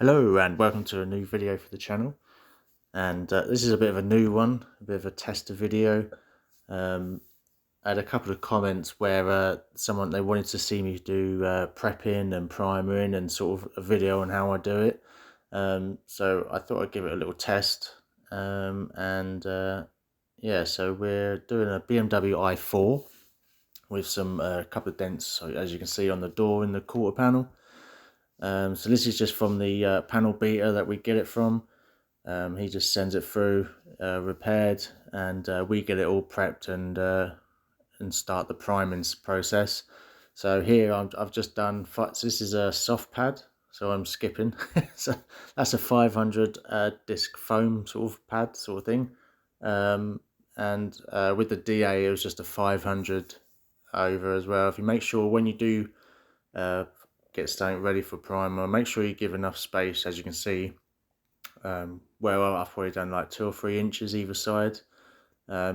Hello and welcome to a new video for the channel, and this is a bit of a new one, a bit of a tester video. I had a couple of comments where they wanted to see me do prepping and priming and sort of a video on how I do it. So I thought I'd give it a little test. Yeah, so we're doing a BMW i4 with some couple of dents, so as you can see on the door in the quarter panel. So this is just from the panel beater that we get it from. He just sends it through repaired, and we get it all prepped and start the priming process. So here I've just done. So this is a soft pad, so I'm skipping. So that's a 500 disc foam sort of pad sort of thing. And with the DA, it was just a 500 over as well. If you make sure when you do get something ready for primer, make sure you give enough space. As you can see, where I've probably done like 2 or 3 inches either side,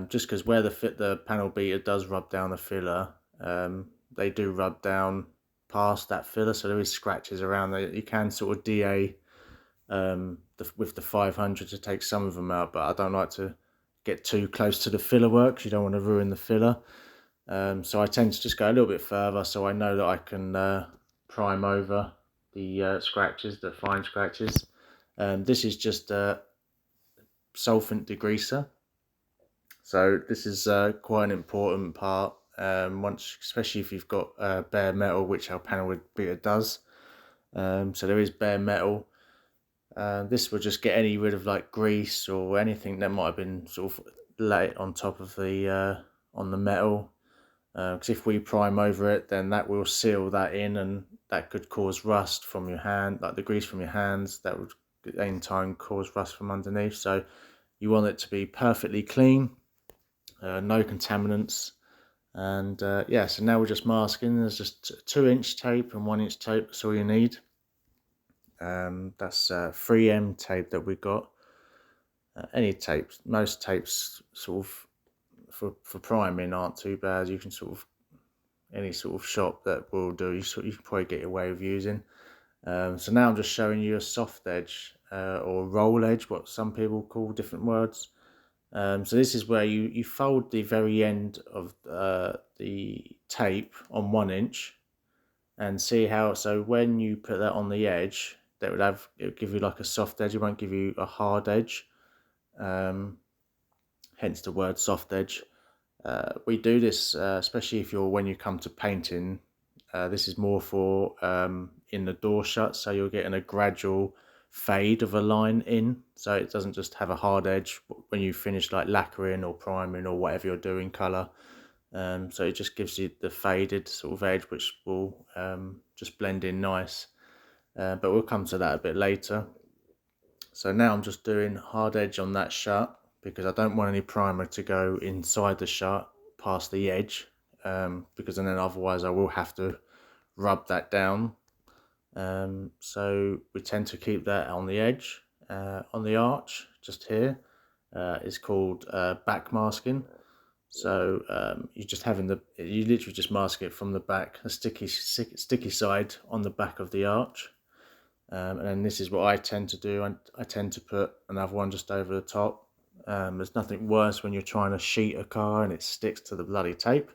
just because where the panel beater does rub down the filler, they do rub down past that filler, so there is scratches around there. You can sort of DA with the 500 to take some of them out, but I don't like to get too close to the filler work, 'cause you don't want to ruin the filler. So I tend to just go a little bit further, so I know that I can prime over the scratches, the fine scratches. This is just a solvent degreaser, so this is quite an important part. Especially if you've got bare metal, which our panel beater does. So there is bare metal. This will just get rid of like grease or anything that might have been sort of laid on top of the on the metal. Because if we prime over it, then that will seal that in, and that could cause rust from your hand, like the grease from your hands. That would in time cause rust from underneath. So you want it to be perfectly clean, no contaminants. And yeah, so now we're just masking. There's just 2-inch tape and 1-inch tape. That's all you need. That's 3M tape that we got. Any tapes, most tapes sort of for priming aren't too bad. You can sort of, any sort of shop that will do, you can probably get away with using. So now I'm just showing you a soft edge or roll edge, what some people call different words. So this is where you fold the very end of the tape on 1 inch, and see how, so when you put that on the edge, it'll give you like a soft edge. It won't give you a hard edge. Hence the word soft edge. We do this especially when you come to painting. This is more for in the door shut, so you're getting a gradual fade of a line in, so it doesn't just have a hard edge when you finish like lacquering or priming or whatever you're doing colour. So it just gives you the faded sort of edge, which will just blend in nice. But we'll come to that a bit later. So now I'm just doing hard edge on that shut, because I don't want any primer to go inside the shut past the edge, because then otherwise I will have to rub that down. So we tend to keep that on the edge. On the arch just here is called back masking. So you literally just mask it from the back, a sticky side on the back of the arch. And then this is what I tend to do. I tend to put another one just over the top. There's nothing worse when you're trying to sheet a car and it sticks to the bloody tape.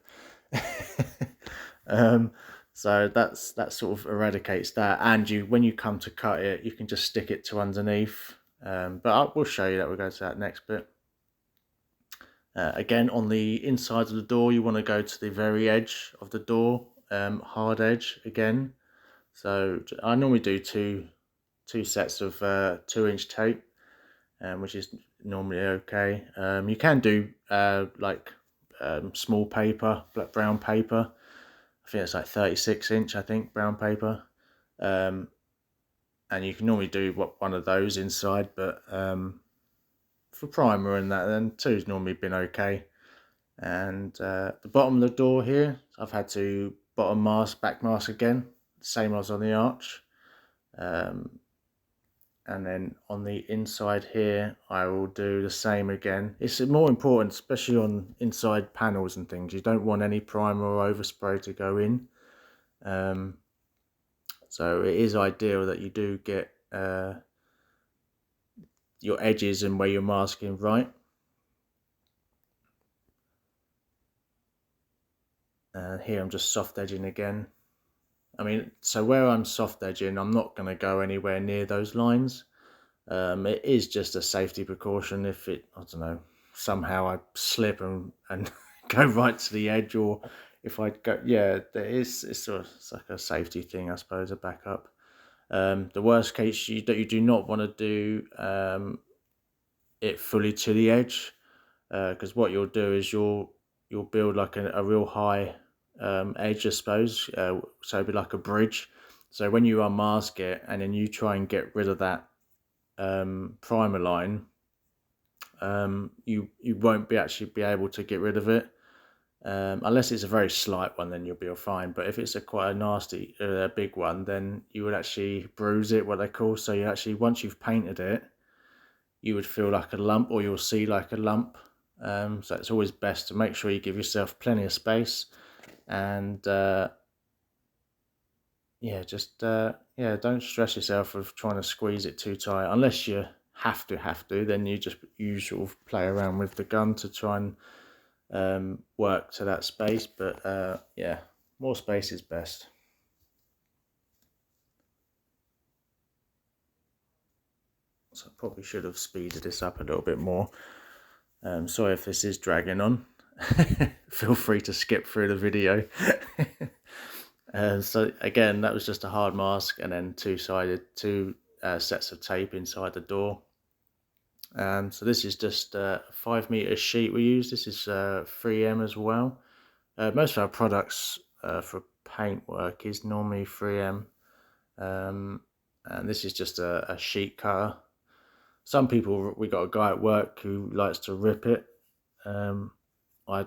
So that sort of eradicates that. And when you come to cut it, you can just stick it to underneath. But we'll show you that. We'll go to that next bit. Again, on the inside of the door, you want to go to the very edge of the door, hard edge again. So I normally do two sets of 2-inch tape, which is normally okay. You can do like small paper, black brown paper. I think it's like 36-inch, I think, brown paper. And you can normally do one of those inside, but for primer and that, then 2's normally been okay. And the bottom of the door here, I've had to back mask again, same as on the arch. And then on the inside here, I will do the same again. It's more important, especially on inside panels and things. You don't want any primer or overspray to go in. So it is ideal that you do get your edges and where you're masking right. And here I'm just soft edging again. I mean, so where I'm soft edging, I'm not going to go anywhere near those lines. It is just a safety precaution. If I don't know, somehow I slip and go right to the edge, or if I go, yeah, it's it's like a safety thing, I suppose, a backup. The worst case that you do not want to do it fully to the edge, because what you'll do is you'll build like a real high edge, I suppose. So it'd be like a bridge. So when you unmask it and then you try and get rid of that primer line, you won't actually be able to get rid of it unless it's a very slight one. Then you'll be all fine. But if it's quite a nasty, big one, then you would actually bruise it, what they call. So you actually, once you've painted it, you would feel like a lump, or you'll see like a lump. So it's always best to make sure you give yourself plenty of space, and yeah, just yeah, don't stress yourself with trying to squeeze it too tight. Unless you have to, then you sort of play around with the gun to try and work to that space. But yeah, more space is best. So I probably should have speeded this up a little bit more. Sorry if this is dragging on. Feel free to skip through the video. So again, that was just a hard mask, and then two sets of tape inside the door. So this is just a 5 meter sheet we use. This is 3M as well. Most of our products for paint work is normally 3M, and this is just a sheet cutter. Some people, we got a guy at work who likes to rip it. I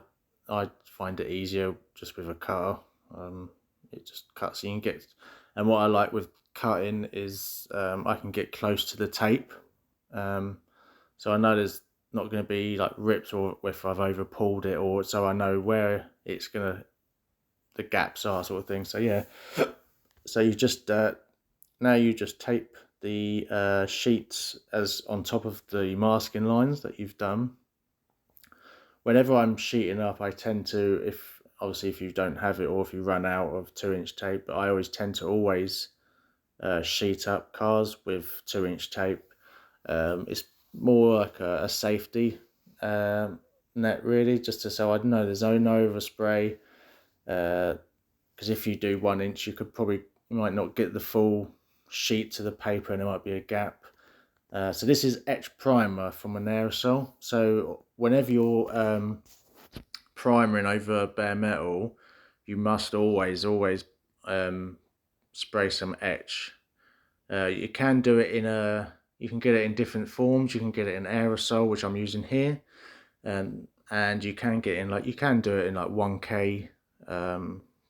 find it easier just with a cutter. It just cuts. So you can get, and what I like with cutting is I can get close to the tape, so I know there's not going to be like rips, or if I've over pulled it, or so I know where it's gonna, the gaps are, sort of thing. So yeah, so you just now you just tape the sheets as on top of the masking lines that you've done. Whenever I'm sheeting up, I tend to, if you don't have it, or if you run out of 2-inch tape, I always tend to always sheet up cars with 2-inch tape. It's more like a safety net, really, just so I know there's no overspray. Because if you do 1-inch, you might not get the full sheet to the paper, and there might be a gap. So this is etch primer from an aerosol. So whenever you're primering over bare metal, you must always spray some etch. You can do it you can get it in different forms. You can get it in aerosol, which I'm using here, and you can get you can do it in like 1K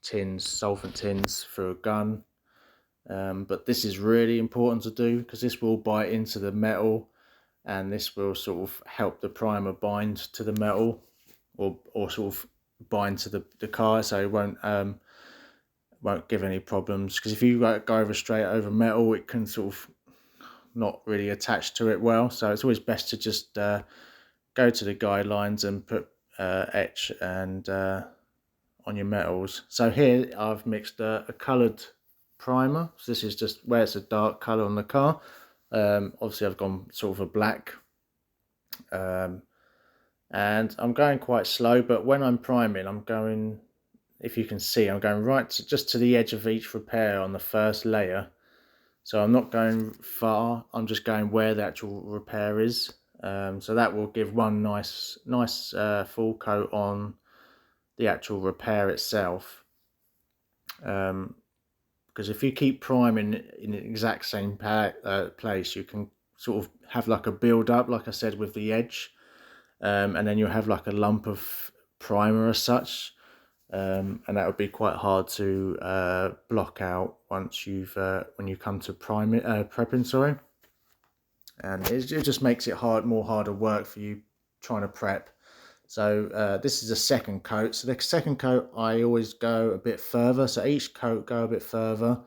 tins, solvent tins for a gun. But this is really important to do, because this will bite into the metal, and this will sort of help the primer bind to the metal, or sort of bind to the car, so it won't give any problems. Because if you go over straight over metal, it can sort of not really attach to it well. So it's always best to just go to the guidelines and put etch and on your metals. So here I've mixed a coloured primer. So this is just where it's a dark colour on the car. Obviously I've gone sort of a black, and I'm going quite slow, but when I'm priming, I'm going, if you can see, I'm going right just to the edge of each repair on the first layer. So I'm not going far, I'm just going where the actual repair is. So that will give one nice full coat on the actual repair itself. Because if you keep priming in the exact same place, you can sort of have like a build up, like I said, with the edge, and then you'll have like a lump of primer as such, and that would be quite hard to block out once when you come to prepping, sorry. And it just makes it more harder work for you trying to prep. So this is a second coat. So the second coat, I always go a bit further. So each coat go a bit further.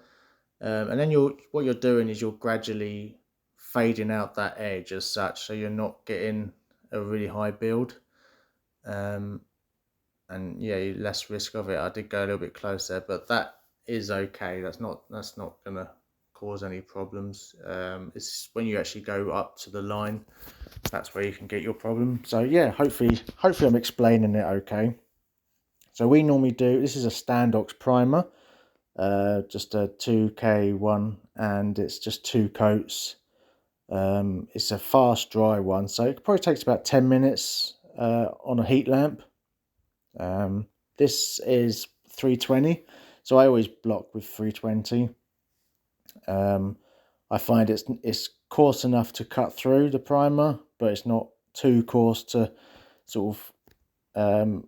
And then what you're doing is you're gradually fading out that edge as such, so you're not getting a really high build. And yeah, less risk of it. I did go a little bit closer, but that is okay. That's not gonna cause any problems. It's when you actually go up to the line, that's where you can get your problem. So yeah, hopefully I'm explaining it okay. So we normally do, this is a Standox primer, just a 2K one, and it's just 2 coats. It's a fast dry one, so it probably takes about 10 minutes on a heat lamp. This is 320, so I always block with 320. I find it's coarse enough to cut through the primer, but it's not too coarse to sort of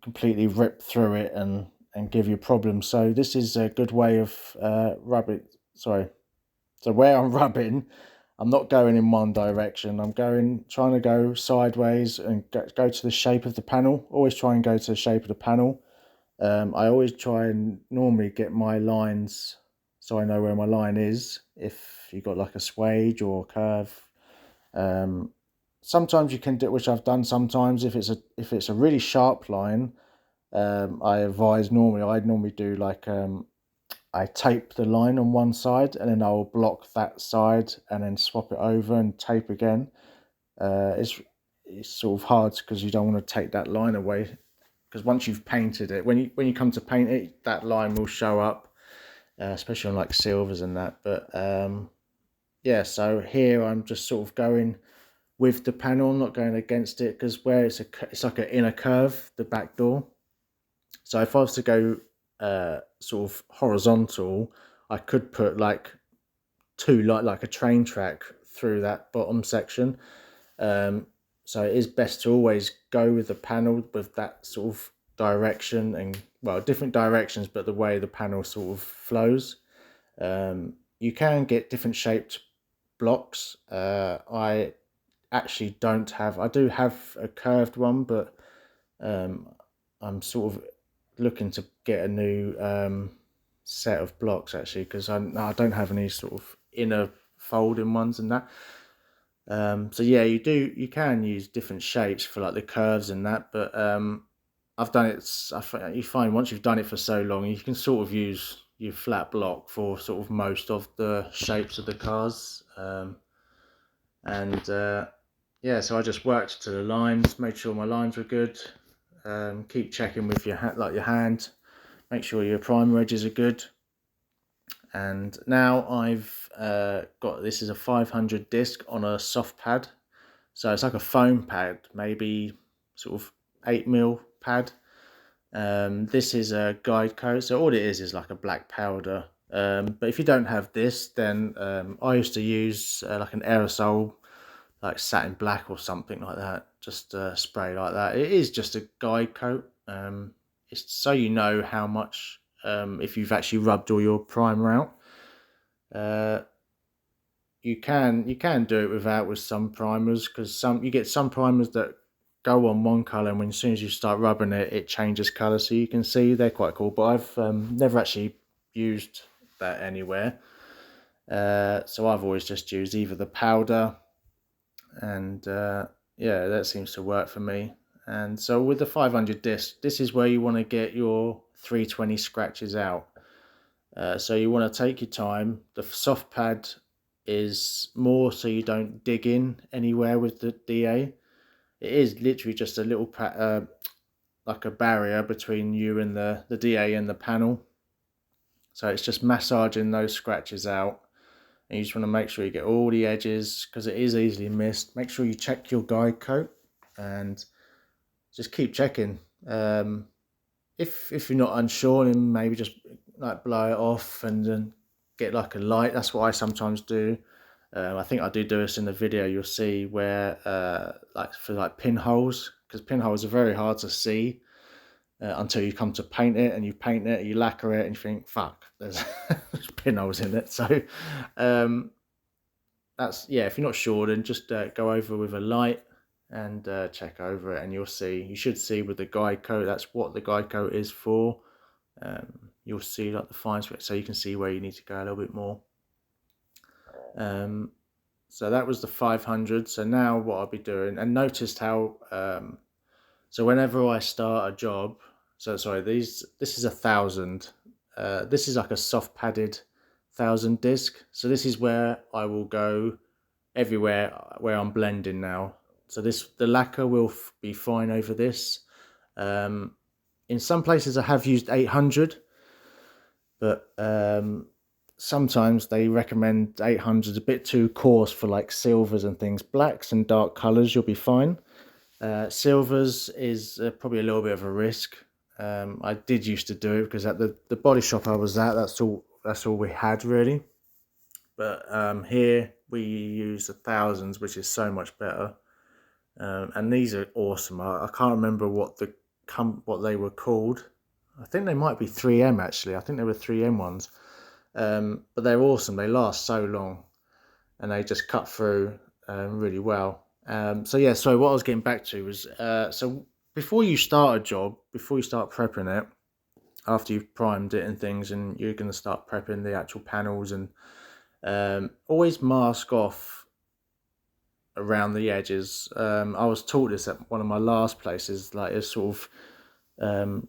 completely rip through it and give you problems. So this is a good way of rubbing. Sorry. So where I'm rubbing, I'm not going in one direction. I'm trying to go sideways and go to the shape of the panel. Always try and go to the shape of the panel. I always try and normally get my lines so I know where my line is. If you've got like a swage or a curve, sometimes you can do, which I've done sometimes. If it's a really sharp line, I'd normally do like I tape the line on one side and then I'll block that side and then swap it over and tape again. It's sort of hard because you don't want to take that line away, because once you've painted it, when you come to paint it, that line will show up, especially on like silvers and that. But yeah, so here I'm just sort of going with the panel, not going against it, because where it's like an inner curve, the back door. So if I was to go sort of horizontal, I could put like like a train track through that bottom section. So it is best to always go with the panel with that sort of direction, and well, different directions, but the way the panel sort of flows. You can get different shaped blocks. I actually I do have a curved one, but I'm sort of looking to get a new set of blocks actually, because I don't have any sort of inner folding ones and that. So yeah, you can use different shapes for like the curves and that, but I've done it. You find once you've done it for so long, you can sort of use your flat block for sort of most of the shapes of the cars. And yeah, so I just worked to the lines, made sure my lines were good. Keep checking with your hand, make sure your primer edges are good. And now I've got, this is a 500 disc on a soft pad, so it's like a foam pad, maybe sort of 8mm pad. This is a guide coat, so all it is like a black powder. But if you don't have this, then I used to use like an aerosol, like satin black or something like that, just spray like that. It is just a guide coat. It's so you know how much, if you've actually rubbed all your primer out. You can do it without with some primers, because you get some primers that go on one color, and as soon as you start rubbing it, it changes color. So you can see they're quite cool, but I've never actually used that anywhere. So I've always just used either the powder, and yeah, that seems to work for me. And so with the 500 disc, this is where you want to get your 320 scratches out. So you want to take your time. The soft pad is more so you don't dig in anywhere with the DA. It is literally just a little like a barrier between you and the DA and the panel. So it's just massaging those scratches out, and you just want to make sure you get all the edges, because it is easily missed. Make sure you check your guide coat and just keep checking. If you're not unsure, then maybe just like blow it off and then get like a light. That's what I sometimes do. I think I do this in the video. You'll see where like for like pinholes, because pinholes are very hard to see until you come to paint it, and you paint it, you lacquer it, and you think, fuck, there's pinholes in it. So that's, yeah, if you're not sure, then just go over with a light and check over it, and you should see with the guide coat, that's what the guide coat is for. you'll see like the fine scratch, so you can see where you need to go a little bit more. So that was the 500. So now what I'll be doing, and noticed how so whenever I start a job, so sorry, this is 1,000. This is like a soft padded 1,000 disc. So this is where I will go everywhere where I'm blending now. So the lacquer will be fine over this. In some places I have used 800, but sometimes they recommend 800 a bit too coarse for like silvers and things. Blacks and dark colors you'll be fine. Silvers is probably a little bit of a risk. I did used to do it because at the body shop I was at, that's all we had really. But here we use 1,000s, which is so much better. And these are awesome. I can't remember what they were called. I think they might be 3M actually. I think they were 3M ones. But they're awesome. They last so long, and they just cut through really well. So yeah, so what I was getting back to was, so before you start a job, before you start prepping it, after you've primed it and things, and you're going to start prepping the actual panels, and always mask off around the edges. I was taught this at one of my last places, like it's sort of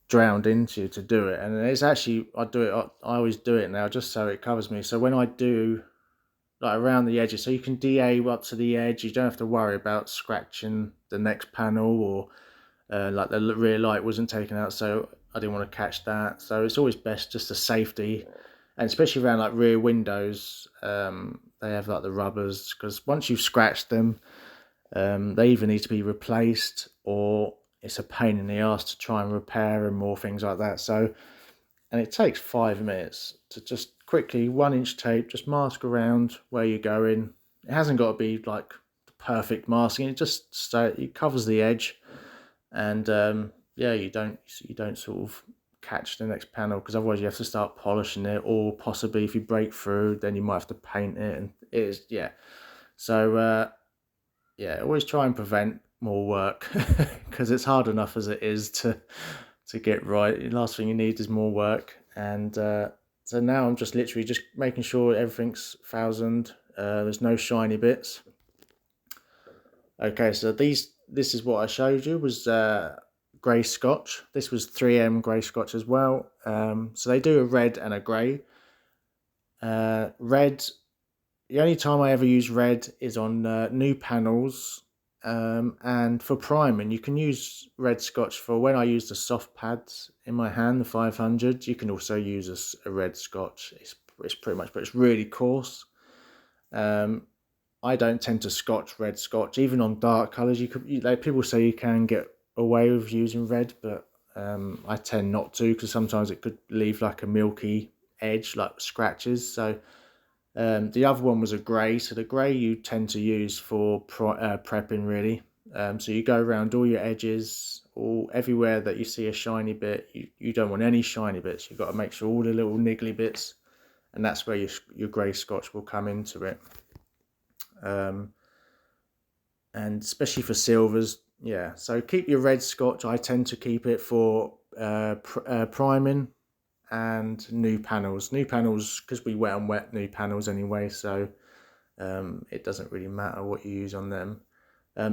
drowned into to do it, and it's actually I always do it now just so it covers me. So when I do like around the edges, so you can DA up to the edge, you don't have to worry about scratching the next panel, or like the rear light wasn't taken out, so I didn't want to catch that. So it's always best just a safety, and especially around like rear windows, they have like the rubbers, because once you've scratched them, they either need to be replaced, or it's a pain in the ass to try and repair them, or things like that. So, and it takes 5 minutes to just quickly 1-inch tape, just mask around where you're going. It hasn't got to be like the perfect masking. It covers the edge, and yeah, you don't sort of catch the next panel, because otherwise you have to start polishing it, or possibly if you break through, then you might have to paint it, and it is, yeah. So yeah, always try and prevent more work, because it's hard enough as it is to get right. The last thing you need is more work. And so now I'm just literally just making sure everything's 1,000. There's no shiny bits. Okay, so this is what I showed you was grey Scotch. This was 3M grey Scotch as well. So they do a red and a grey. Red, the only time I ever use red is on new panels, and for priming. You can use red Scotch for when I use the soft pads in my hand, the 500. You can also use a red Scotch. It's pretty much, but it's really coarse. I don't tend to scotch red Scotch, even on dark colours. People say you can get away with using red, but I tend not to, because sometimes it could leave like a milky edge, like scratches. So the other one was a grey. So the grey you tend to use for prepping really. So you go around all your edges, everywhere that you see a shiny bit. You don't want any shiny bits. You've got to make sure all the little niggly bits, and that's where your grey Scotch will come into it. And especially for silvers, yeah. So keep your red Scotch. I tend to keep it for priming and new panels. New panels, because we wet and wet new panels anyway, so it doesn't really matter what you use on them.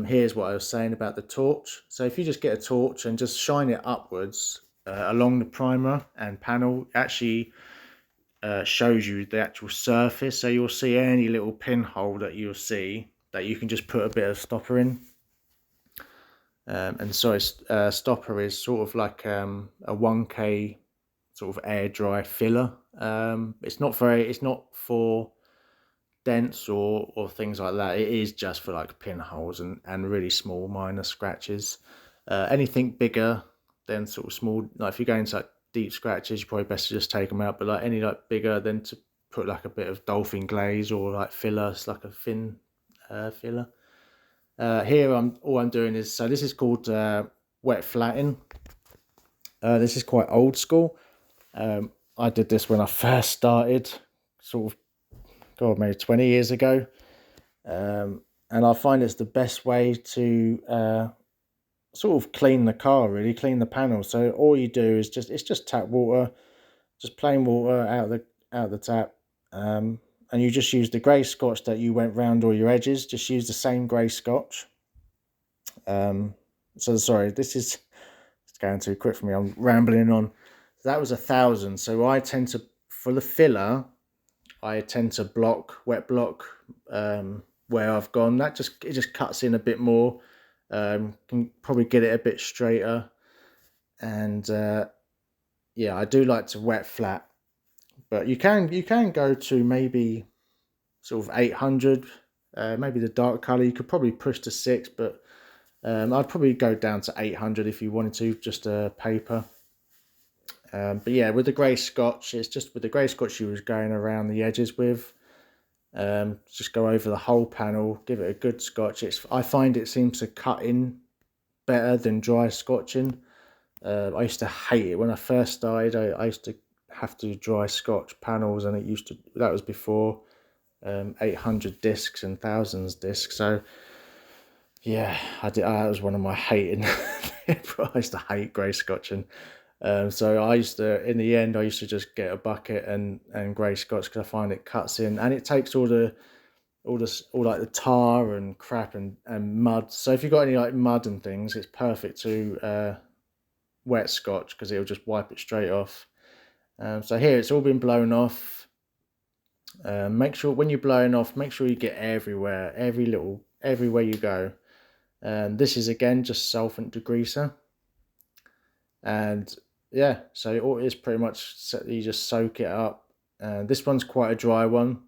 Here's what I was saying about the torch. So if you just get a torch and just shine it upwards along the primer and panel, actually shows you the actual surface. So you'll see any little pinhole that you'll see, that you can just put a bit of stopper in. And so stopper is sort of like a 1K sort of air dry filler. It's not for dents or things like that. It is just for like pinholes and really small minor scratches. Anything bigger than sort of small, like if you're going to like deep scratches, you're probably best to just take them out. But like any like bigger, then to put like a bit of dolphin glaze or like filler, it's like a thin filler. Here all I'm doing is, so this is called wet flatting. This is quite old school. I did this when I first started, sort of, God, maybe 20 years ago. And I find it's the best way to sort of clean the car, really clean the panel. So all you do is just tap water, just plain water out the tap, and you just use the grey scotch that you went round all your edges. Just use the same grey scotch. So sorry, this is it's going too quick for me. I'm rambling on. That was 1,000. So I tend to, for the filler, I tend to wet block where I've gone. It just cuts in a bit more. Can probably get it a bit straighter, and yeah, I do like to wet flat. But you can go to maybe sort of 800, maybe the dark color. You could probably push to 6, but I'd probably go down to 800 if you wanted to, just paper. But yeah, with the grey scotch, it's just with the grey scotch you was going around the edges with. Just go over the whole panel, give it a good scotch. I find it seems to cut in better than dry scotching. I used to hate it when I first started. I used to have to dry scotch panels, and that was before 800 discs and thousands discs. So yeah, that was one of my hating. I used to hate grey scotching. So in the end, I used to just get a bucket and grey scotch because I find it cuts in and it takes all like the tar and crap and mud. So if you've got any like mud and things, it's perfect to wet scotch because it'll just wipe it straight off. So here it's all been blown off. Make sure when you're blowing off, make sure you get everywhere, everywhere you go. This is again just solvent degreaser, and yeah, so it's pretty much you just soak it up. This one's quite a dry one.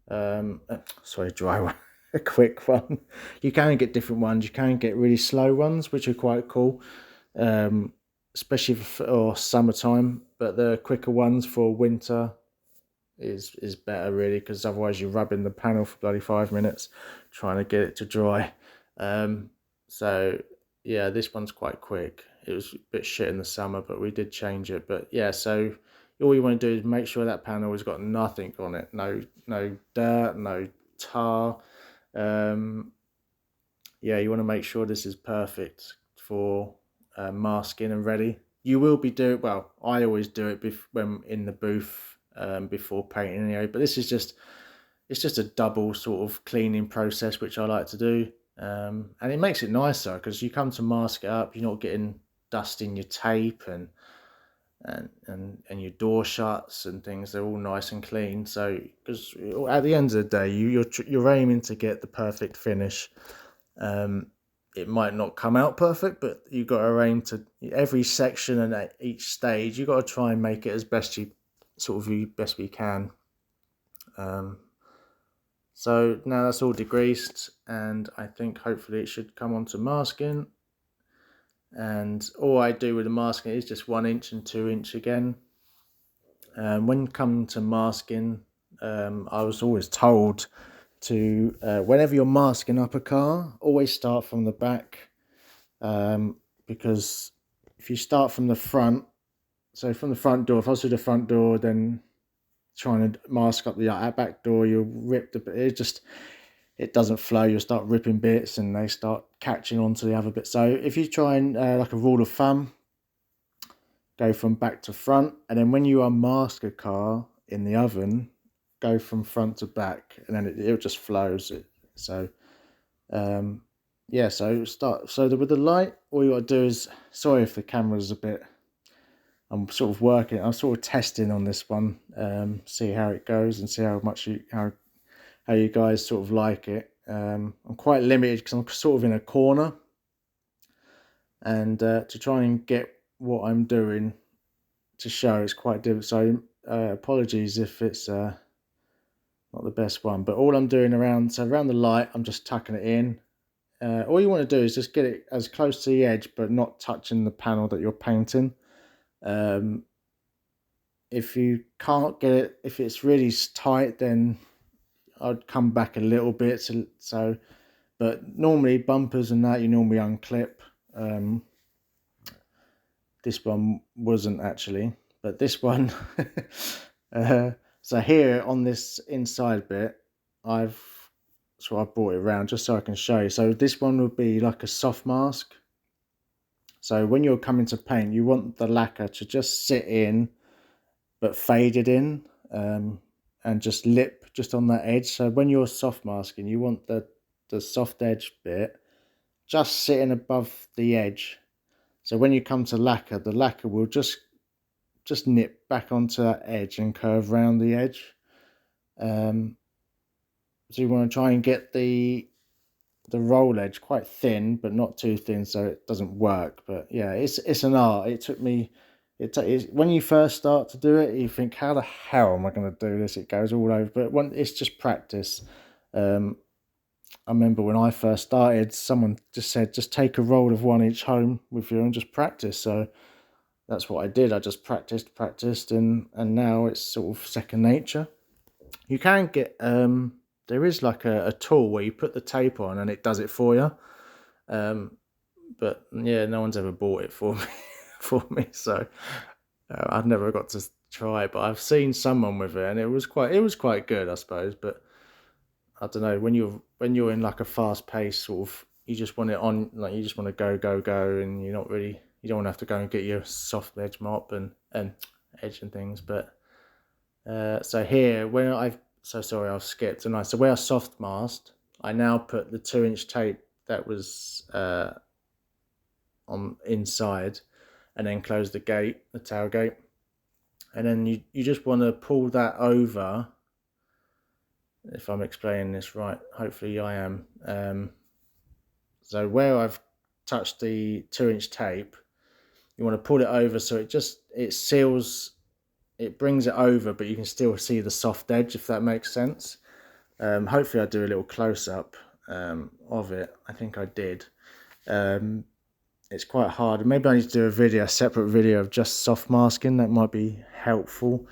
Sorry, dry one, a quick one. You can get different ones. You can get really slow ones, which are quite cool, especially for summertime. But the quicker ones for winter is better, really, because otherwise you're rubbing the panel for bloody 5 minutes trying to get it to dry. So yeah, this one's quite quick. It was a bit shit in the summer, but we did change it. But yeah, so all you want to do is make sure that panel has got nothing on it. No dirt, no tar. Yeah, you want to make sure this is perfect for masking and ready. You will be doing, well, I always do it when in the booth before painting anyway, but this is it's just a double sort of cleaning process, which I like to do. And it makes it nicer because you come to mask it up, you're not getting dust in your tape and your door shuts and things. They're all nice and clean. So because at the end of the day, you're aiming to get the perfect finish. It might not come out perfect, but you got to aim to every section and at each stage. You got to try and make it as best you can. So now that's all degreased, and I think hopefully it should come onto masking. And all I do with the masking is just 1 inch and 2 inch again. When coming to masking, I was always told to, whenever you're masking up a car, always start from the back, because if you start from the front, so from the front door, if I was to the front door, then trying to mask up the back door, you'll rip it doesn't flow. You'll start ripping bits and they start catching onto the other bit. So if you try and like a rule of thumb, go from back to front, and then when you unmask a car in the oven, go from front to back, and then it just flows. So yeah, so with the light, all you got to do is, sorry if the camera's a bit, I'm sort of testing on this one, see how it goes and see how you guys sort of like it. I'm quite limited because I'm sort of in a corner, and to try and get what I'm doing to show is quite difficult. So apologies if it's not the best one, but all I'm doing around the light, I'm just tucking it in. All you want to do is just get it as close to the edge, but not touching the panel that you're painting. If you can't get it, if it's really tight, then I'd come back a little bit. But normally bumpers and that you normally unclip. This one wasn't actually, but this one. So here on this inside bit, I brought it around just so I can show you. So this one would be like a soft mask. So when you're coming to paint, you want the lacquer to just sit in, but faded in, and just lip just on that edge. So when you're soft masking, you want the soft edge bit just sitting above the edge. So when you come to lacquer, the lacquer will just nip back onto that edge and curve round the edge. So you want to try and get the roll edge quite thin, but not too thin, so it doesn't work. But yeah, it's an art. It took me. When you first start to do it, you think, how the hell am I going to do this? It goes all over. But it's just practice. I remember when I first started, someone just said, just take a roll of 1 inch home with you and just practice. So that's what I did. I just practiced, and now it's sort of second nature. You can get there is like a tool where you put the tape on and it does it for you. But yeah, no one's ever bought it for me so I've never got to try it. But I've seen someone with it, and it was quite good, I suppose. But I don't know, when you're in like a fast pace sort of, you just want it on, like you just want to go, and you don't want to have to go and get your soft edge mop and edge and things. But so here, I've skipped, and so where I soft masked, I now put the 2 inch tape that was on inside, and then close the tailgate, and then you just want to pull that over. If I'm explaining this right, hopefully I am. So where I've touched the 2 inch tape, you want to pull it over so it seals. It brings it over, but you can still see the soft edge, if that makes sense. Hopefully I do a little close-up of it. I think I did. It's quite hard. Maybe I need to do a separate video of just soft masking. That might be helpful.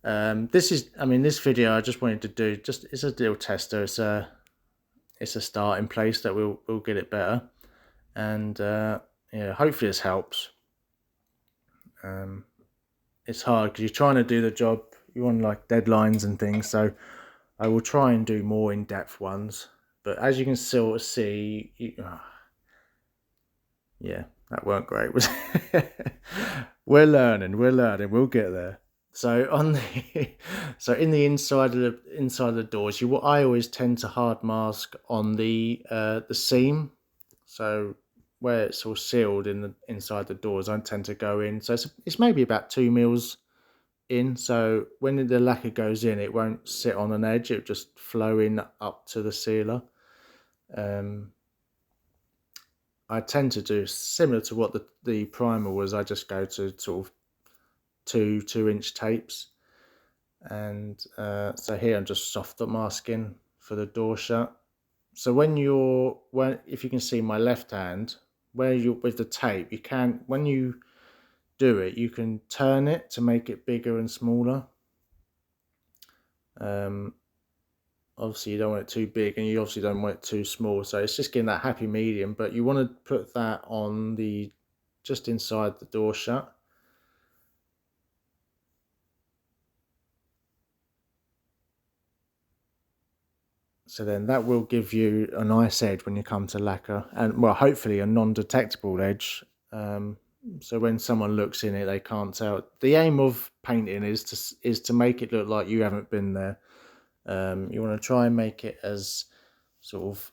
This video I just wanted to do, it's a little tester. It's a starting place that we'll get it better. And yeah, hopefully this helps. It's hard because you're trying to do the job. You want like deadlines and things. So I will try and do more in-depth ones. But as you can sort of see, yeah, that weren't great, was it? We're learning. We'll get there. So in the inside of the doors, I always tend to hard mask on the seam. So where it's all sealed inside the doors, I tend to go in. So it's maybe about 2 mils in. So when the lacquer goes in, it won't sit on an edge. It'll just flow in up to the sealer. I tend to do similar to what the primer was. I just go to sort of 2-inch tapes, and so here I'm just soft masking for the door shut. So if you can see my left hand, where you with the tape, you can, when you do it, you can turn it to make it bigger and smaller. Obviously you don't want it too big, and you obviously don't want it too small, so it's just getting that happy medium. But you want to put that on just inside the door shut. So then that will give you a nice edge when you come to lacquer, and well, hopefully a non-detectable edge. So when someone looks in it, they can't tell. The aim of painting is to make it look like you haven't been there. You want to try and make it as sort of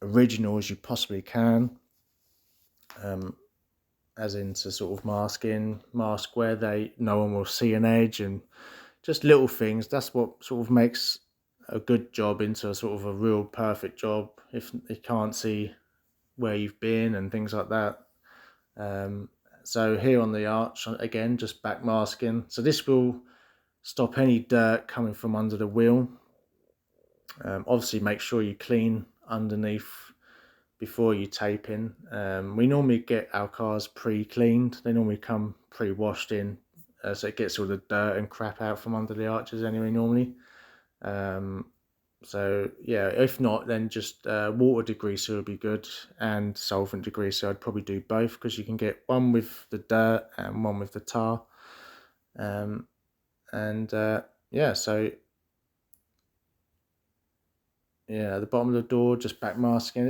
original as you possibly can, as into sort of mask where no one will see an edge, and just little things. That's what sort of makes a good job into a sort of a real perfect job, if you can't see where you've been and things like that. So here on the arch, again, just back masking. So this will stop any dirt coming from under the wheel. Obviously make sure you clean underneath before you tape in. We normally get our cars pre-cleaned. They normally come pre-washed in, so it gets all the dirt and crap out from under the arches anyway, normally. So yeah, if not, then just water degreaser would be good, and solvent degreaser. I'd probably do both, because you can get one with the dirt and one with the tar. Yeah, so yeah, at the bottom of the door, just back masking.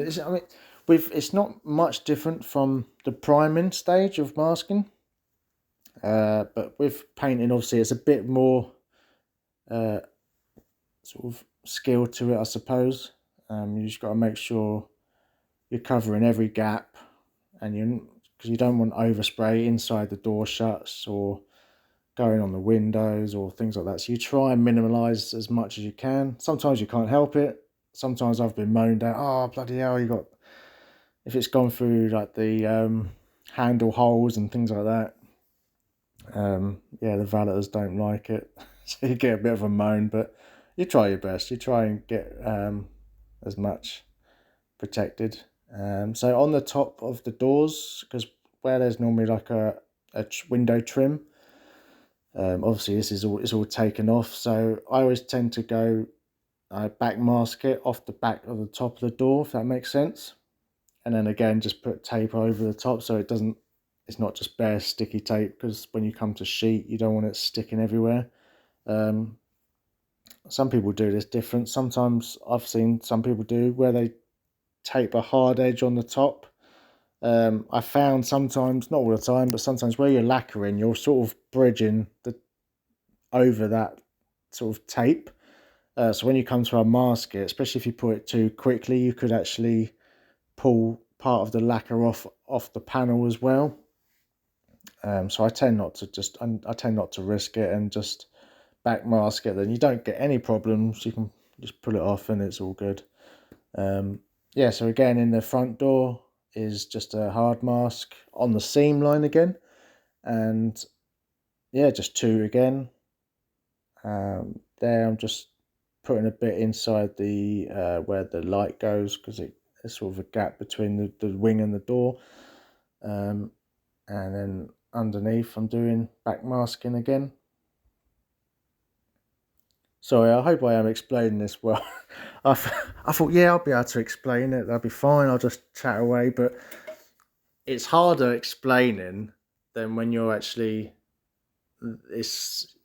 it's not much different from the priming stage of masking, but with painting, obviously, it's a bit more sort of skill to it, I suppose. You just got to make sure you're covering every gap, and because you don't want overspray inside the door shuts or going on the windows or things like that. So you try and minimalise as much as you can. Sometimes you can't help it. Sometimes I've been moaned at, oh bloody hell, if it's gone through like the handle holes and things like that. Yeah, the valeters don't like it. So you get a bit of a moan, but you try your best. You try and get as much protected. So on the top of the doors, because where there's normally like a window trim, obviously this is all taken off. So I always tend to go back mask it off the back of the top of the door, if that makes sense. And then again, just put tape over the top so it's not just bare sticky tape, because when you come to sheet, you don't want it sticking everywhere. Some people do this different. Sometimes I've seen some people do where they tape a hard edge on the top. I found sometimes, not all the time, but sometimes where you're lacquering, you're sort of bridging over that sort of tape. So when you come to unmask it, especially if you put it too quickly, you could actually pull part of the lacquer off the panel as well. So I tend not to risk it and just back mask it. Then you don't get any problems. You can just pull it off and it's all good. Yeah, so again, in the front door is just a hard mask on the seam line again, and yeah, just 2 again. There I'm just putting a bit inside the where the light goes, because it's sort of a gap between the wing and the door. And then underneath I'm doing back masking again. Sorry, I hope I am explaining this well. I thought, yeah, I'll be able to explain it. That'll be fine. I'll just chat away. But it's harder explaining than when you're actually. It's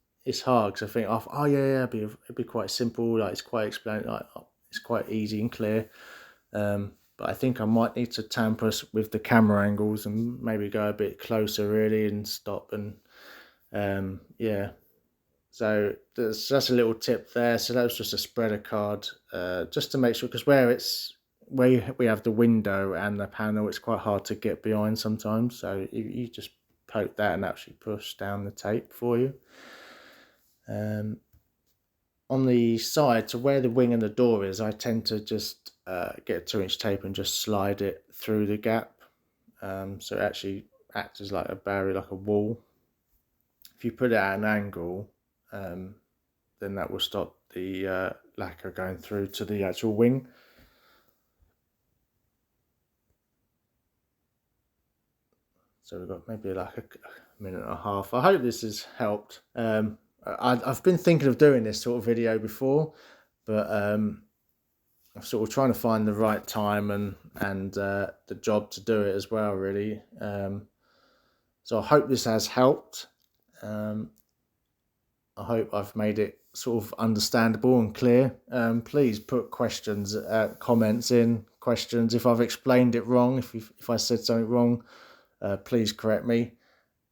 hard because I think, oh yeah, it'd be quite simple. Like it's quite explained. Like it's quite easy and clear. But I think I might need to tamper with the camera angles and maybe go a bit closer, really, and stop and yeah. So that's a little tip there. So that was just a spreader card, just to make sure, because where we have the window and the panel, it's quite hard to get behind sometimes. So you just poke that and actually push down the tape for you. On the side, to where the wing and the door is, I tend to just get a 2-inch tape and just slide it through the gap. So it actually acts as like a barrier, like a wall. If you put it at an angle, then that will stop the lacquer going through to the actual wing. So we've got maybe like a minute and a half. I hope this has helped. I've been thinking of doing this sort of video before, but I'm sort of trying to find the right time and the job to do it as well, really. So I hope this has helped. I hope I've made it sort of understandable and clear. Please put questions, comments in, questions. If I've explained it wrong, if I said something wrong, please correct me.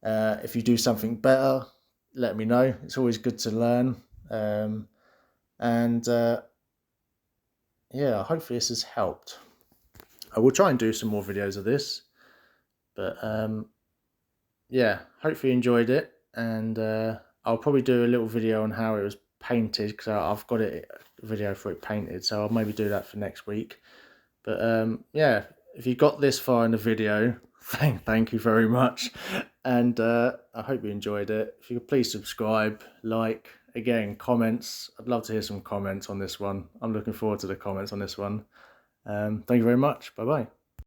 If you do something better, let me know. It's always good to learn. Yeah, hopefully this has helped. I will try and do some more videos of this. But yeah, hopefully you enjoyed it. And I'll probably do a little video on how it was painted, because I've got a video for it painted, so I'll maybe do that for next week. But yeah, if you got this far in the video, thank you very much, and I hope you enjoyed it. If you could please subscribe, like, again, comments. I'd love to hear some comments on this one. I'm looking forward to the comments on this one. Thank you very much. Bye bye.